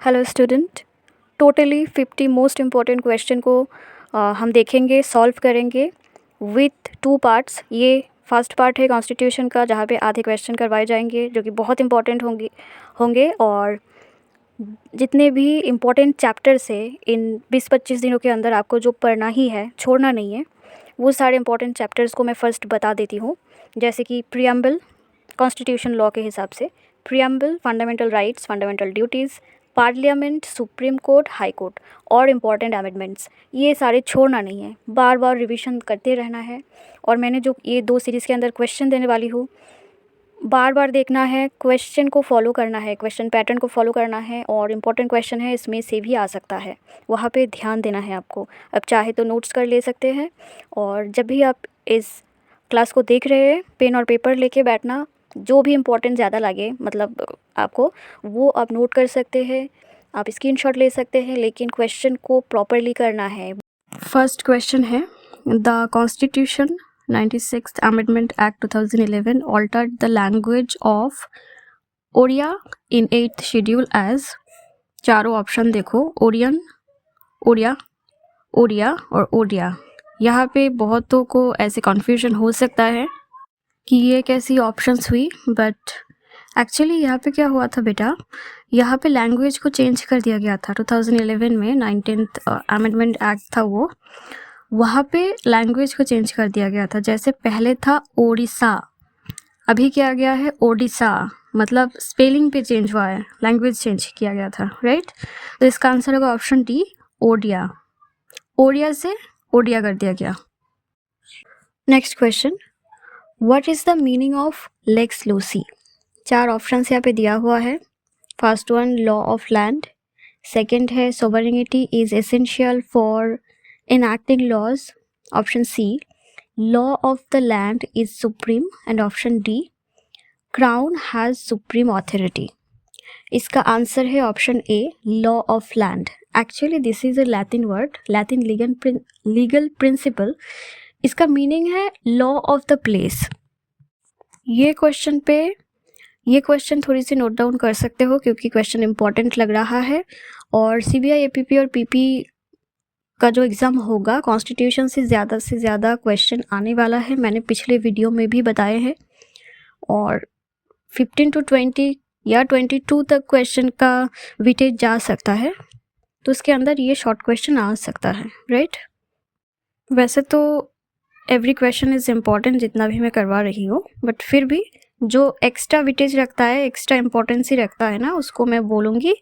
Hello student, totally 50 most important question को हम देखेंगे, सॉल्व करेंगे विथ 2 पार्ट्स। ये फर्स्ट पार्ट है कॉन्स्टिट्यूशन का, जहाँ पे आधे क्वेश्चन करवाए जाएंगे जो कि बहुत इंपॉर्टेंट होंगे और जितने भी इम्पॉर्टेंट चैप्टर्स है इन 20-25 दिनों के अंदर आपको जो पढ़ना ही है, छोड़ना नहीं है, वो सारे इम्पॉर्टेंट चैप्टर्स को मैं फ़र्स्ट बता देती हूँ। जैसे कि प्रीएम्बल, कॉन्स्टिट्यूशन लॉ के हिसाब से preamble, fundamental rights, fundamental duties, parliament, supreme court, high court और इम्पॉर्टेंट अमेंडमेंट्स, ये सारे छोड़ना नहीं है, बार बार रिवीजन करते रहना है। और मैंने जो ये 2 सीरीज़ के अंदर क्वेश्चन देने वाली हूँ, बार बार देखना है, क्वेश्चन को फॉलो करना है, क्वेश्चन पैटर्न को फॉलो करना है और इम्पॉर्टेंट क्वेश्चन है इसमें से भी आ सकता है, वहाँ पे ध्यान देना है आपको। अब चाहे तो नोट्स कर ले सकते हैं और जब भी आप इस क्लास को देख रहे हैं पेन और पेपर लेके बैठना, जो भी इम्पोर्टेंट ज़्यादा लगे मतलब आपको, वो आप नोट कर सकते हैं, आप स्क्रीनशॉट ले सकते हैं, लेकिन क्वेश्चन को प्रॉपरली करना है। फर्स्ट क्वेश्चन है, the constitution 96th Amendment Act 2011 altered the language of Odia in 8th schedule as, चारों ऑप्शन देखो, ओरियन, ओडिया, ओडिया और ओडिया। यहाँ पे बहुतों को ऐसे कन्फ्यूजन हो सकता है कि ये कैसी ऑप्शंस हुई, बट एक्चुअली यहाँ पे क्या हुआ था बेटा, यहाँ पे लैंग्वेज को चेंज कर दिया गया था 2011 में। 19th अमेंडमेंट एक्ट था वो, वहाँ पे लैंग्वेज को चेंज कर दिया गया था। जैसे पहले था ओडिशा, अभी क्या गया है ओडिशा, मतलब स्पेलिंग पे चेंज हुआ है, लैंग्वेज चेंज किया गया था, राइट। तो इसका आंसर होगा ऑप्शन डी, ओडिया। ओडिया से ओडिया कर दिया गया। Next question, what is the meaning of lex loci? 4 option यहाँ पे दिया हुआ है। First one, law of land. Second है, sovereignty is essential for enacting laws. Option C, law of the land is supreme. And option D, crown has supreme authority. इसका answer है option A, law of land. Actually this is a Latin word, Latin legal principal. इसका meaning है law of the place. ये question थोड़ी सी note down कर सकते हो क्योंकि क्वेश्चन इंपॉर्टेंट लग रहा है। और सीबीआई, एपीपी और पीपी का जो एग्ज़ाम होगा, कॉन्स्टिट्यूशन से ज़्यादा क्वेश्चन आने वाला है, मैंने पिछले वीडियो में भी बताए हैं। और 15 to 20 या 22 तक क्वेश्चन का वेटेज जा सकता है, तो उसके अंदर ये शॉर्ट क्वेश्चन आ सकता है, राइट। वैसे तो एवरी क्वेश्चन इज़ इम्पॉर्टेंट जितना भी मैं करवा रही हूँ, बट फिर भी जो एक्स्ट्रा वेटेज रखता है, एक्स्ट्रा इम्पोर्टेंसी रखता है ना, उसको मैं बोलूँगी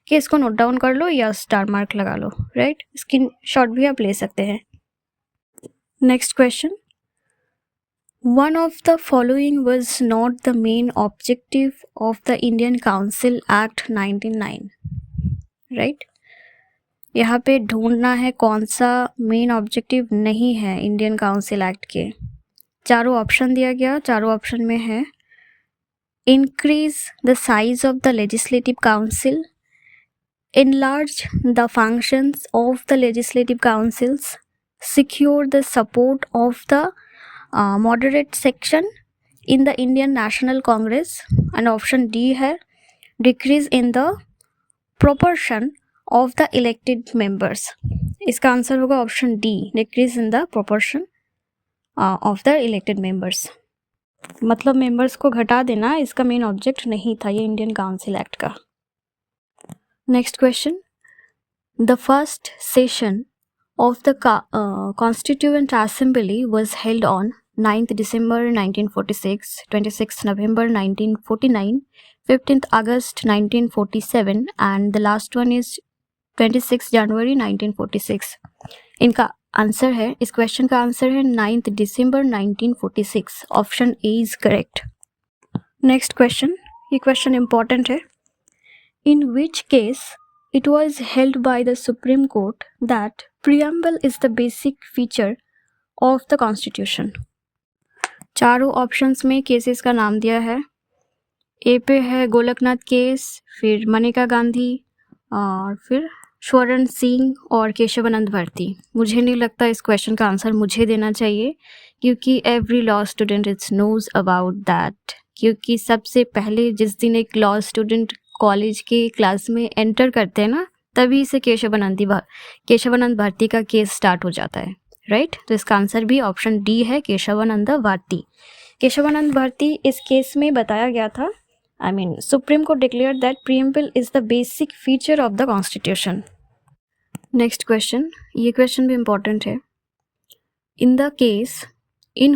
कि इसको नोट डाउन कर लो या स्टार मार्क लगा लो, राइट। स्क्रीन शॉट भी आप ले सकते हैं। Next question, one of the following was not the main objective of the Indian council act 1909, right. यहाँ पे ढूंढना है कौन सा मेन ऑब्जेक्टिव नहीं है इंडियन काउंसिल एक्ट के। चारों ऑप्शन दिया गया, चारों ऑप्शन में है increase the size of the legislative council, enlarge the functions of the legislative councils, secure the support of the moderate section in the Indian National Congress, and option D है decrease in the proportion of the elected members। इसका answer होगा option D, decrease in the proportion of the elected members। मतलब members को घटा देना इसका main object नहीं था ये इंडियन काउंसिल एक्ट का। Next question, the first session of the Constituent Assembly was held on 9th December 1946, 26th November 1949, 15th August 1947 and the last one is 26th January 1946। इनका answer है, इस question का answer है 9th December 1946। Option A is correct. Next question, ये question important है। In which case it was held by the Supreme Court that preamble is the basic feature of the Constitution। चारों options में cases का नाम दिया है। ए पे है गोलकनाथ केस, फिर मनेका गांधी और फिर स्वर्ण सिंह और केशवानंद भारती। मुझे नहीं लगता इस क्वेश्चन का आंसर मुझे देना चाहिए क्योंकि every law student it's knows about that, क्योंकि सबसे पहले जिस दिन एक लॉ स्टूडेंट कॉलेज के क्लास में एंटर करते हैं ना, तभी से केशवानंद भारती का केस स्टार्ट हो जाता है, राइट। तो इसका आंसर भी ऑप्शन डी है, केशवानंद भारती। केशवानंद भारती इस केस में बताया गया था, supreme court declare that preamble is the basic feature of the constitution. Next question, ये क्वेश्चन भी इम्पोर्टेंट है। In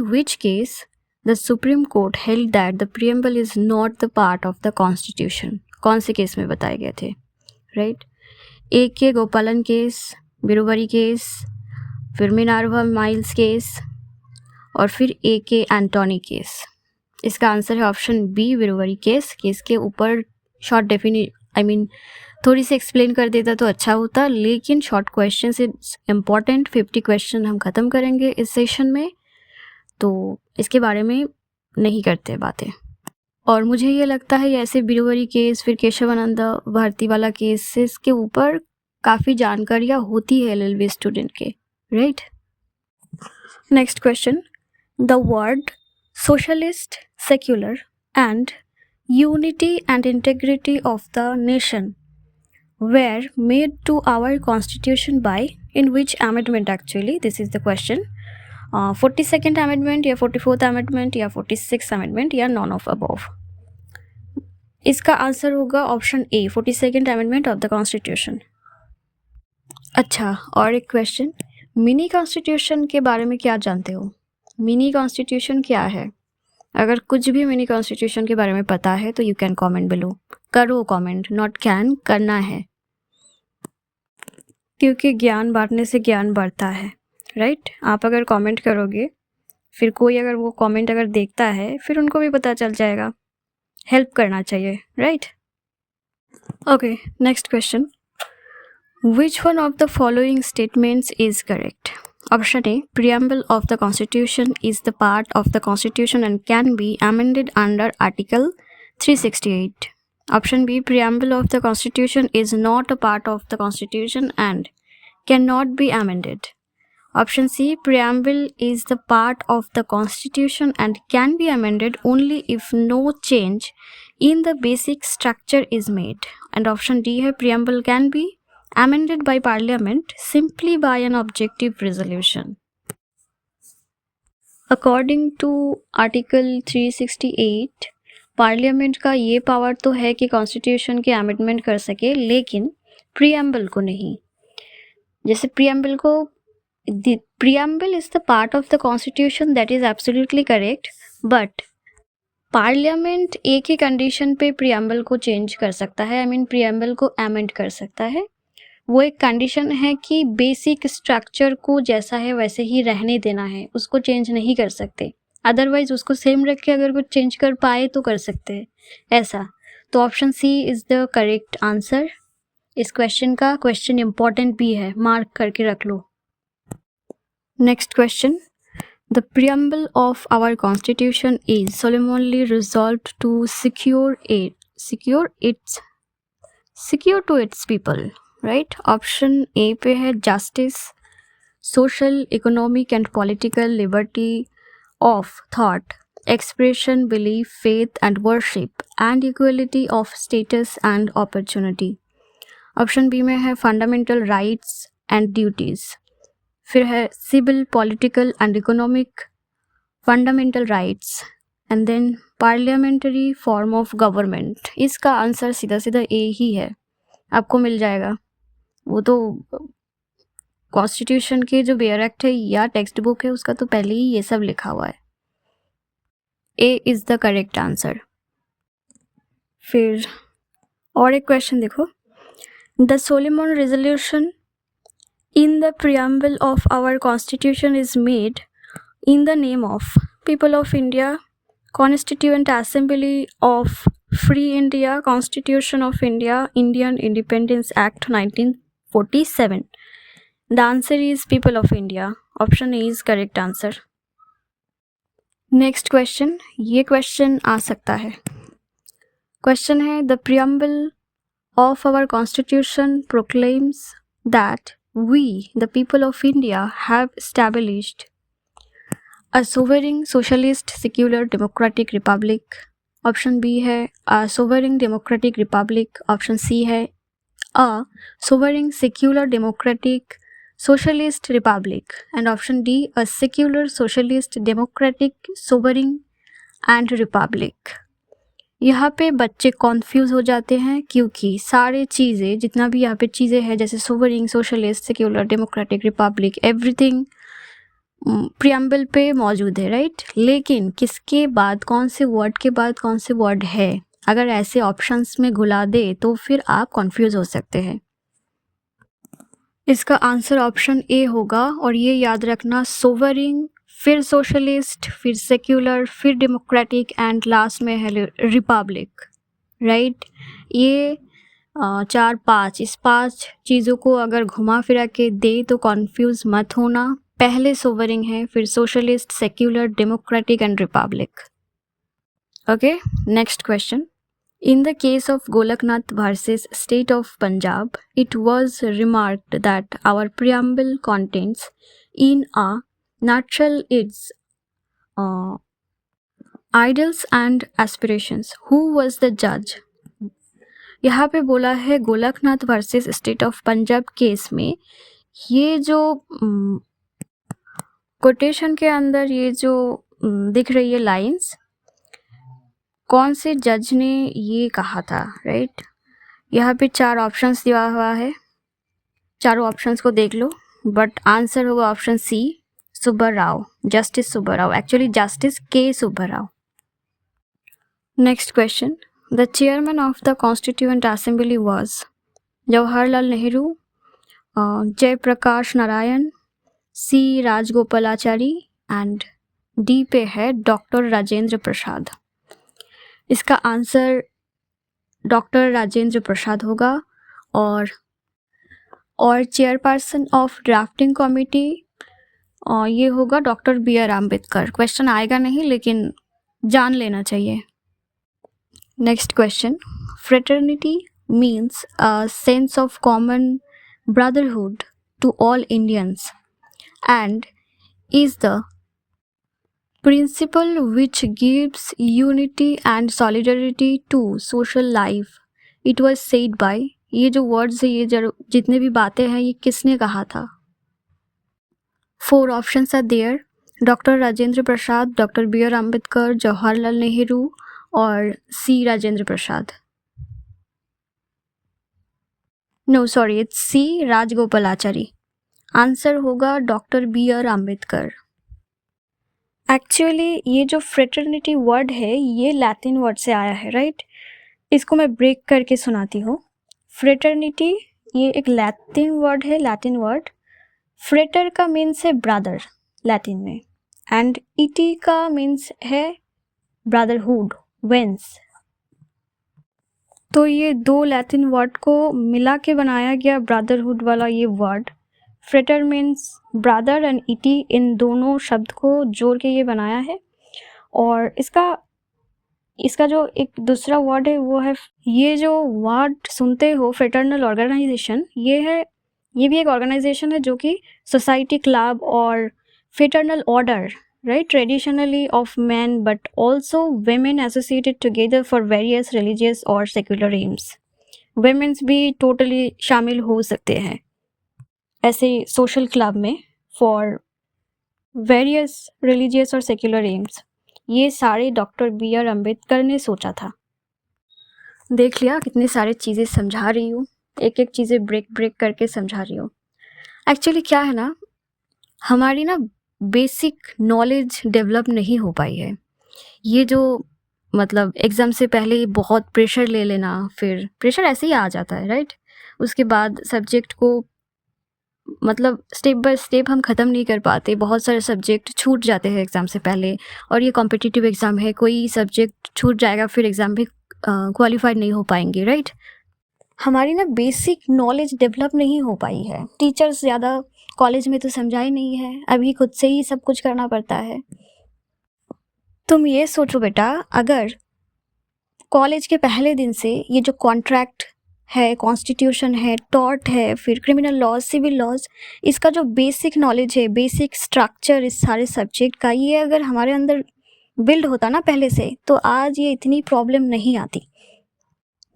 which case the Supreme Court held that the preamble is not the part of the Constitution? कौन से case में बताए गए थे, right. ए के गोपालन केस, बिरुवरी केस, फिर मिनार्वा माइल्स केस, और फिर ए के एंटोनी केस। इसका आंसर है ऑप्शन बी, बिरुवरी केस। केस के ऊपर शॉर्ट थोड़ी सी एक्सप्लेन कर देता तो अच्छा होता, लेकिन शॉर्ट क्वेश्चन से इम्पॉर्टेंट 50 क्वेश्चन हम ख़त्म करेंगे इस सेशन में, तो इसके बारे में नहीं करते बातें। और मुझे ये लगता है ऐसे बिरुवरी केस, फिर केशवानंद भारती वाला केसेस के ऊपर काफ़ी जानकारियाँ होती है एलएलबी स्टूडेंट के, right. Next question, the word socialist, secular and unity and integrity of the nation were made to our constitution by in which amendment? Actually this is the question. 42nd amendment या 44th amendment या 46th amendment या none of above? इसका answer होगा option A, 42nd amendment of the constitution. अच्छा, और एक question, mini constitution के बारे में क्या जानते हो? मिनी कॉन्स्टिट्यूशन क्या है? अगर कुछ भी मिनी कॉन्स्टिट्यूशन के बारे में पता है तो यू कैन कॉमेंट बिलो। करो कॉमेंट, नॉट कैन, करना है, क्योंकि ज्ञान बांटने से ज्ञान बढ़ता है, राइट। आप अगर कमेंट करोगे, फिर कोई अगर वो कमेंट अगर देखता है, फिर उनको भी पता चल जाएगा, हेल्प करना चाहिए, right. Okay, next question, which one of the following statements is correct? Option A, preamble of the constitution is the part of the constitution and can be amended under article 368. Option B, preamble of the constitution is not a part of the constitution and cannot be amended. Option C, preamble is the part of the constitution and can be amended only if no change in the basic structure is made. And option D है, preamble can be amended by parliament simply by an objective resolution. According to article 368, parliament का ये power तो है कि constitution के amendment कर सके, लेकिन प्रीएम्बल को नहीं। जैसे preamble is the part of the constitution, that is absolutely correct, but parliament एक ही कंडीशन पे प्रीएम्बल को चेंज कर सकता है, प्रीएम्बल को अमेंड कर सकता है। वो एक कंडीशन है कि बेसिक स्ट्रक्चर को जैसा है वैसे ही रहने देना है, उसको चेंज नहीं कर सकते। अदरवाइज उसको सेम रख के अगर कुछ चेंज कर पाए तो कर सकते हैं, ऐसा। तो option C is the correct answer. इस क्वेश्चन का क्वेश्चन इम्पॉर्टेंट भी है, मार्क करके रख लो। Next question, the preamble of our constitution is solemnly resolved to secure to its people, right. Option A पे है justice, social, economic and political liberty of thought, expression, belief, faith and worship and equality of status and opportunity. Option B में है fundamental rights and duties, फिर है civil, political and economic fundamental rights, and then parliamentary form of government. इसका answer सीधा सीधा ए ही है, आपको मिल जाएगा। वो तो कॉन्स्टिट्यूशन के जो बेयर एक्ट है या टेक्स्ट बुक है उसका तो पहले ही ये सब लिखा हुआ है। A is the correct answer. फिर और एक क्वेश्चन देखो, the solemn resolution in the preamble of our constitution is made in the name of people of India, constituent assembly of free India, constitution of India, Indian independence act 1947. The answer is people of India. Option A is correct answer. Next question, ये question आ सकता है। Question है, the preamble of our constitution proclaims that we, the people of India, have established a sovereign, socialist, secular, democratic republic option B है a sovereign democratic republic, option C है a sovereign secular democratic socialist republic, and option D a secular socialist democratic sovereign and republic. यहाँ पे बच्चे कॉन्फ्यूज़ हो जाते हैं क्योंकि सारे चीज़ें, जितना भी यहाँ पे चीज़ें हैं जैसे sovereign, socialist, secular, democratic, Republic, everything preamble पे मौजूद है, राइट। लेकिन किसके बाद कौन से वर्ड के बाद कौन से वर्ड है, अगर ऐसे ऑप्शंस में घुला दे तो फिर आप कॉन्फ्यूज़ हो सकते हैं। इसका आंसर ऑप्शन ए होगा, और ये याद रखना, सोवरेन, फिर सोशलिस्ट, फिर सेक्युलर, फिर डेमोक्रेटिक एंड लास्ट में है रिपब्लिक, राइट। ये 4-5 इस 5 चीज़ों को अगर घुमा फिरा के दे तो कॉन्फ्यूज़ मत होना। पहले सोवरेन है, फिर socialist, secular, democratic and Republic. Okay, next question. In the case of Golaknath versus State of Punjab, it was remarked that our preamble contains in a nutshell its ideals and aspirations. Who was the judge? यहाँ पे बोला है Golaknath versus state of Punjab case में, ये जो quotation के अंदर ये जो दिख रही है लाइंस, कौन से जज ने ये कहा था, राइट। यहाँ पे 4 ऑप्शंस दिया हुआ है, चारों ऑप्शंस को देख लो, बट आंसर होगा option C, Subba Rao, justice Subba Rao, actually justice K Subba Rao. Next question. The chairman of the constituent assembly was Jawaharlal Nehru, Jayaprakash Narayan, C Rajagopalachari and D पे है डॉक्टर राजेंद्र प्रसाद। इसका आंसर डॉक्टर राजेंद्र प्रसाद होगा, और चेयरपर्सन ऑफ ड्राफ्टिंग कमेटी ये होगा doctor B R Ambedkar. Question आएगा नहीं लेकिन जान लेना चाहिए। Next question. Fraternity means a sense of common brotherhood to all Indians and is the principle which gives unity and solidarity to social life. It was said by, ये जो words है, ये जितने भी बातें हैं, ये किसने कहा था? 4 options are there, doctor Rajendra Prasad, doctor B R Ambedkar, Jawaharlal Nehru और C Rajendra Prasad. No sorry, it's C Rajagopalachari. Answer होगा doctor B R Ambedkar. Actually ये जो फ्रेटर्निटी वर्ड है ये लैटिन वर्ड से आया है, राइट। इसको मैं ब्रेक करके सुनाती हूँ। फ्रेटर्निटी ये एक लैटिन वर्ड है, लैटिन वर्ड। फ्रेटर का मीन्स है ब्रदर लैटिन में, एंड इटी का मीन्स है ब्रदरहुड, वेंस। तो ये 2 लैटिन वर्ड को मिला के बनाया गया ब्रदरहुड वाला ये word. Frater means brother and ity, इन दोनों शब्द को जोड़ के ये बनाया है। और इसका जो एक दूसरा वर्ड है वो है, ये जो वर्ड सुनते हो फ्रेटर्नल ऑर्गेनाइजेशन, ये भी एक ऑर्गेनाइजेशन है जो कि सोसाइटी, क्लब और fraternal order, right, traditionally of man but also women associated together for various religious और सेक्युलर एम्स। वेमेन्स भी टोटली शामिल हो सकते हैं ऐसे सोशल क्लब में फॉर वेरियस रिलीजियस और सेक्युलर एम्स। ये सारे डॉक्टर बी आर अम्बेडकर ने सोचा था। देख लिया कितनी सारी चीज़ें समझा रही हूँ, एक एक चीज़ें ब्रेक करके समझा रही हूँ। एक्चुअली क्या है ना, हमारी ना बेसिक नॉलेज डेवलप नहीं हो पाई है। ये जो मतलब एग्ज़ाम से पहले बहुत प्रेशर ले लेना, फिर प्रेशर ऐसे ही आ जाता है, राइट। उसके बाद सब्जेक्ट को मतलब स्टेप बाय स्टेप हम ख़त्म नहीं कर पाते, बहुत सारे सब्जेक्ट छूट जाते हैं एग्ज़ाम से पहले। और ये कॉम्पिटिटिव एग्ज़ाम है, कोई सब्जेक्ट छूट जाएगा फिर एग्ज़ाम में क्वालिफाइड नहीं हो पाएंगे, राइट। हमारी ना बेसिक नॉलेज डेवलप नहीं हो पाई है। टीचर्स ज़्यादा कॉलेज में तो समझाए नहीं है, अभी खुद से ही सब कुछ करना पड़ता है। तुम ये सोचो बेटा, अगर कॉलेज के पहले दिन से ये जो कॉन्ट्रैक्ट है, कॉन्स्टिट्यूशन है, टॉर्ट है, फिर क्रिमिनल लॉज, सिविल लॉज, इसका जो बेसिक नॉलेज है, बेसिक स्ट्रक्चर इस सारे सब्जेक्ट का, ये अगर हमारे अंदर बिल्ड होता ना पहले से, तो आज ये इतनी प्रॉब्लम नहीं आती।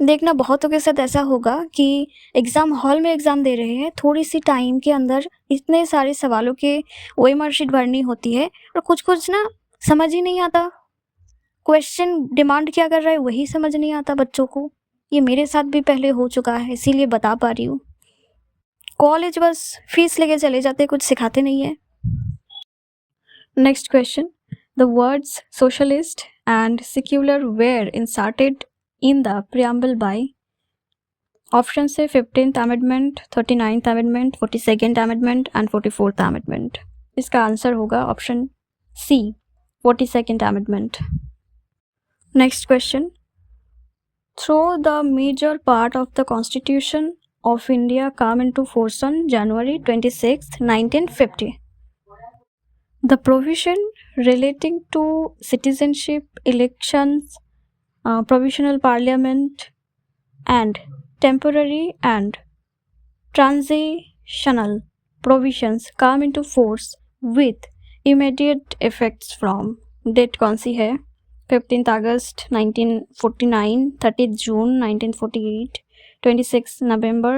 देखना बहुतों के साथ ऐसा होगा कि एग्ज़ाम हॉल में एग्ज़ाम दे रहे हैं, थोड़ी सी टाइम के अंदर इतने सारे सवालों के ओएमआर शीट भरनी होती है और कुछ ना समझ ही नहीं आता, क्वेश्चन डिमांड क्या कर रहा है वही समझ नहीं आता बच्चों को। ये मेरे साथ भी पहले हो चुका है, इसीलिए बता पा रही हूँ। कॉलेज बस फीस लेके चले जाते, कुछ सिखाते नहीं है। Next question, the words socialist and secular were inserted in the preamble by option से 15th amendment, 39th amendment, 42nd amendment and 44th amendment. इसका आंसर होगा option C, 42nd amendment. Next question, through the major part of the constitution of India come into force on January 26, 1950। The provision relating to citizenship, elections, provisional parliament and temporary and transitional provisions come into force with immediate effects from date कौन सी है? 15th August 1949, 30th June 1948, 26 November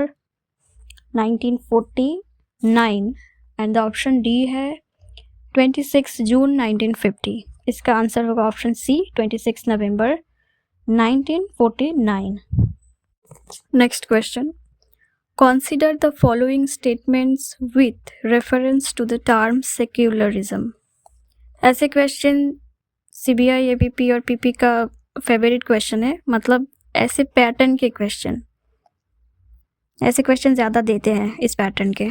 1949 and the option D है 26 June 1950। इसका answer होगा option C, 26 November 1949। Next question, consider the following statements with reference to the term secularism। ऐसे question CBI, ABP और PP का favourite question है, मतलब ऐसे pattern के क्वेश्चन, ऐसे क्वेश्चन ज़्यादा देते हैं इस पैटर्न के।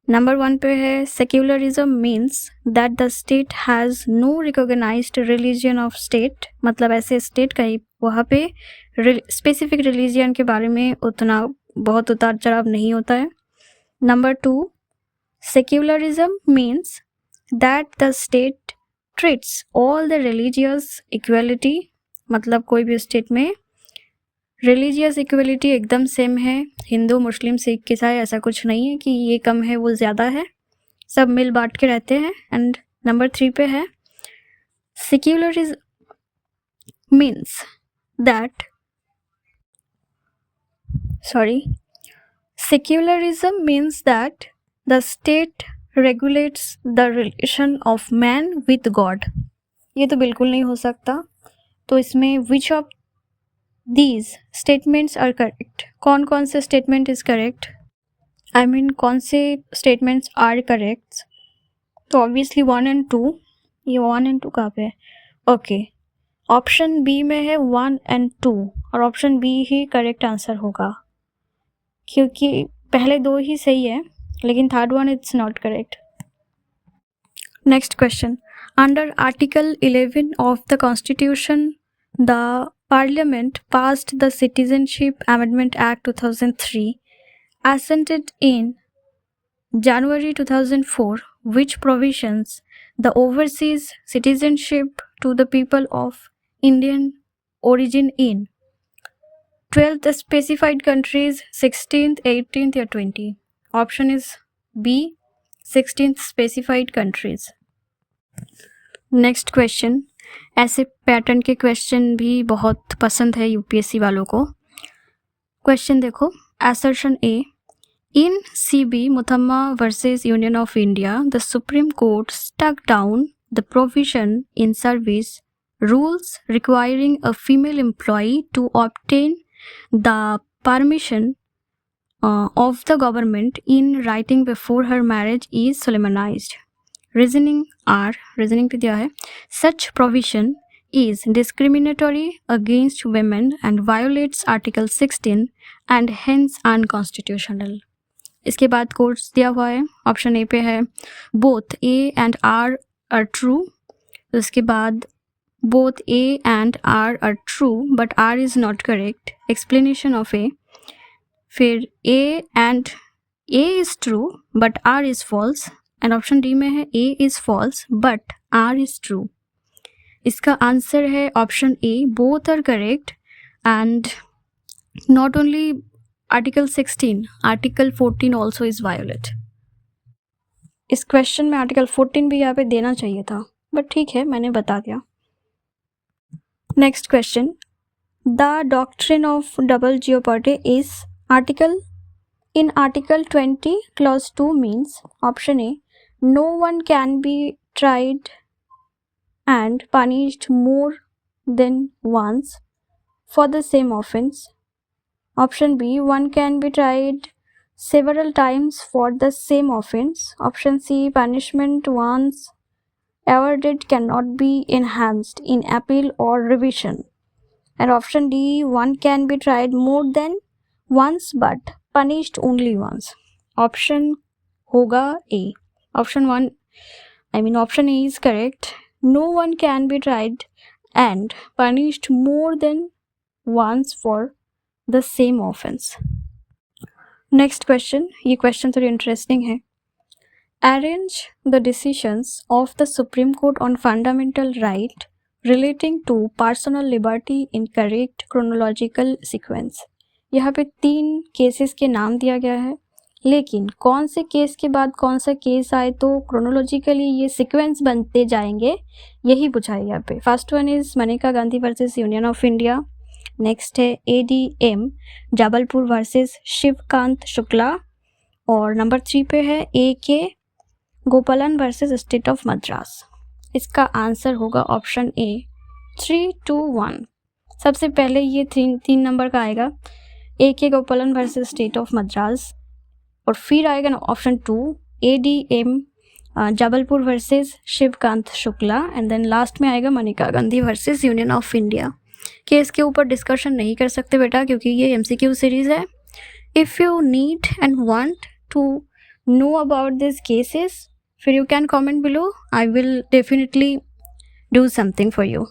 नंबर 1 पे है, secularism means that the state has no recognised religion of state, मतलब ऐसे स्टेट कहीं वहाँ पे स्पेसिफिक रिलीजन के बारे में उतना बहुत उतार चढ़ाव नहीं होता है। Number 2, secularism means that the state treats all the religious equality, मतलब कोई भी स्टेट में रिलीजियस इक्वलिटी एकदम सेम है, हिंदू, मुस्लिम, सिख, ईसाई, ऐसा कुछ नहीं है कि ये कम है वो ज़्यादा है, सब मिल बांट के रहते हैं। एंड नंबर 3 पे है, secularism means that secularism means that the state regulates the relation of man with God. ये तो बिल्कुल नहीं हो सकता, तो इसमें which of these statements are correct? कौन कौन से statement is correct? I mean कौन से statements are correct? तो obviously 1 and 2, ये 1 and 2 कहाँ पे है? ओके, ऑप्शन बी में है 1 and 2 और ऑप्शन बी ही करेक्ट आंसर होगा, क्योंकि पहले 2 ही सही है लेकिन third one it's not correct. Next question, under article 11 of the constitution the Parliament passed the Citizenship Amendment Act 2003, assented in January 2004, which provisions the overseas citizenship to the people of Indian origin in 12th specified countries, 16th, 18th या 20। Option is B, 16th specified countries। Next question, ऐसे pattern के question भी बहुत पसंद है UPSC वालों को। Question देखो, assertion A, in CB Muthamma versus Union of India the Supreme Court struck down the provision in service rules requiring a female employee to obtain the permission of the government in writing before her marriage is solemnized। Reasoning पे दिया है, such provision is discriminatory against women and violates Article 16 and hence unconstitutional। इसके बाद course दिया हुआ है, option A पे है both A and R are true, उसके बाद both A and R are true but R is not correct, explanation of A, फिर A and A is true but R is false and option D में है A is false but R is true। इसका answer है option A, both are correct and not only article 16, article 14 also is violate. इस question में article 14 भी यहाँ पे देना चाहिए था, बट ठीक है, मैंने बता दिया। Next question, the doctrine of double jeopardy is article in article 20 clause 2 means option A, no one can be tried and punished more than once for the same offense. Option B, one can be tried several times for the same offense. Option C, punishment once awarded cannot be enhanced in appeal or revision. And option D, one can be tried more than once but punished only once. Option होगा A. Option A is correct. No one can be tried and punished more than once for the same offense. Next question, ये question थोड़ी interesting है. Arrange the decisions of the Supreme Court on fundamental right relating to personal liberty in correct chronological sequence. यहाँ पे 3 cases के नाम दिया गया है, लेकिन कौन से केस के बाद कौन सा केस आए तो क्रोनोलॉजिकली ये सीक्वेंस बनते जाएंगे, यही पूछा है यहाँ पे. First one is Maneka Gandhi versus Union of India. Next है ADM जबलपुर वर्सेस शिवकांत शुक्ला. और नंबर 3 पे है AK गोपालन वर्सेस स्टेट ऑफ मद्रास. इसका आंसर होगा ऑप्शन A 3, 2, 1. सबसे पहले ये 3 नंबर का आएगा AK गोपालन वर्सेस स्टेट ऑफ मद्रास, और फिर आएगा ना option 2 ADM Jabalpur versus Shivkant Shukla, and then last में आएगा Maneka Gandhi versus Union of India. Case के ऊपर डिस्कशन नहीं कर सकते बेटा, क्योंकि ये MCQ सीरीज़ है. If you need and want to know about this cases, फिर you can comment below. I will definitely do something for you.